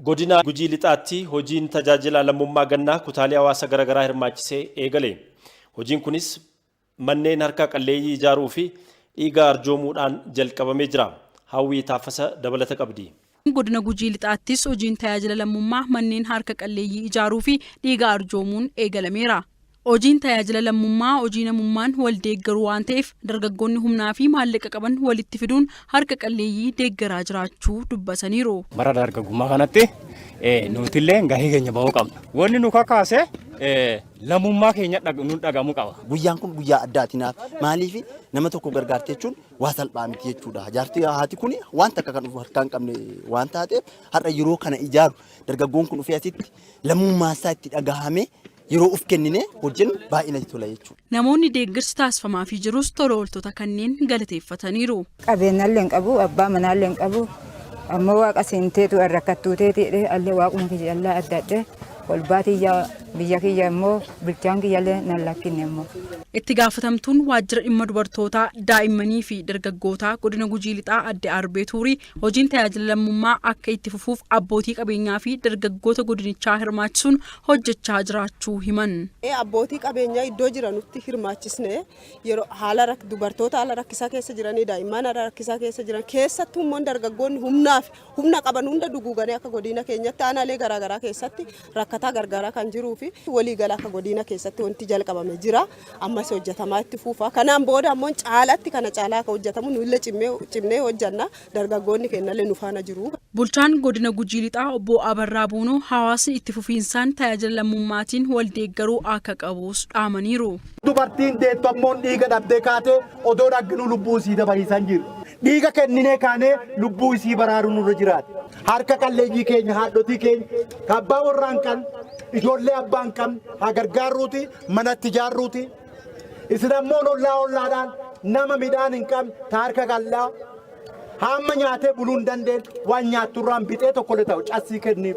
Godina Gujii Lixaatti hojiin tajaajila lammummaa gannaa kutaalee hawaasa garaagaraa hirmaachisee eegale. Hojiin kunis manneen harka qalleeyyii ijaaruu fi dhiiga arjoomuudhaan jalqabamee jira. Hawwii Taaffasa dabalata qabdi. Godina Gujii Lixaattis hojiin tajaajila lammummaa manneen harka qalleeyyii ijaaruu fi dhiiga arjoomuun eegalameera. Hojiin tajaajila lammummaa hojii namummaan wal deeggaru waan ta'eef dargaggoonni humnaa fi maallaqa qaban walitti fiduun harka qalleeyyii deeggaraa jiraachuu dubbataniiru. Bara dargaggummaa kanatti nutillee gahee keenya bahuu qabna. Wanni nu kakaase lammummaa keenya nu dhagahamuu qaba. Guyyaan kun guyyaa addaatinaaf maaliif nama tokko gargaarte jechuun waa salphaa miti jechuudha. Jaartii haati kun wanta akka kan harkaa hin qabne waan taateef har'a yeroo kana ijaaru dargaggoon kun dhufee asitti lammummaa isaa itti dhagahame yeroo uf kennine hojjennu baay'ina tola jechuudha. Namoonni deeggarsi taasifamaafii jirus tola ooltota kanneen galateeffataniiru. Qabeenyallee hin qabu, abbaa manaallee hin qabu, ammoo waaqa seenteetu rakkattuu teetii allee waaquma kiyya allaa adda adda olbaatiyyaa biyya kiyya immoo bulchaan kiyyallee nan lakkinne immoo. Itti gaafatamtuun waajjira dhimma dubartootaa daa'immanii fi dargaggootaa godina Gujii Lixaa adde Arbee Tuurii hojiin tajaajila lammummaa akka itti fufuuf abbootii qabeenyaa fi dargaggoota godinichaa hirmaachisuun hojjechaa jiraachuu himan. Abbootii qabeenyaa iddoo jiranutti hirmaachisne yeroo haala dubartoota haala rakkisaa keessa jiranii daa'imman haala rakkisaa keessa jiran keessattuu immoo dargaggoonni humna qaban hunda duguuganii akka godina keenyatti aanaalee garaagaraa keessatti rakkataa gargaaraa kan jiruu fi waliigala akka godina keessatti wanti jalqabame jira. Ammas hojjetamaa itti fufa. Kanaan booda ammoo caalaatti kana caalaa akka hojjetamu nullee cimnee hojjanna. Dargaggoonni keenyallee nu faana jiru. Bulchaan godina Gujii Lixaa obbo Abarraa Buunoo hawaasni itti fufiinsaan tajaajila lammummaatiin wal deeggaruu akka qabus dhaamaniiru. Dubartiin deettommoon dhiiga dhabdee kaatee odoo dhagginu lubbuu isii dabariisan jiru. Dhiiga kenninee kaanee lubbuu isii baraaruun nurra jiraate. Harka qalleeyyii keenya haadhotii keenya abbaa warraan kan ijoollee abbaan kan haa gargaaruuti manatti ijaarruuti. Isin ammoo ollaadhaan nama midhaan hin qabne harka qal'aa hamma nyaatee buluu hin dandeenye waan nyaatturraan bitee tokkollee ta'u cassii kenniif.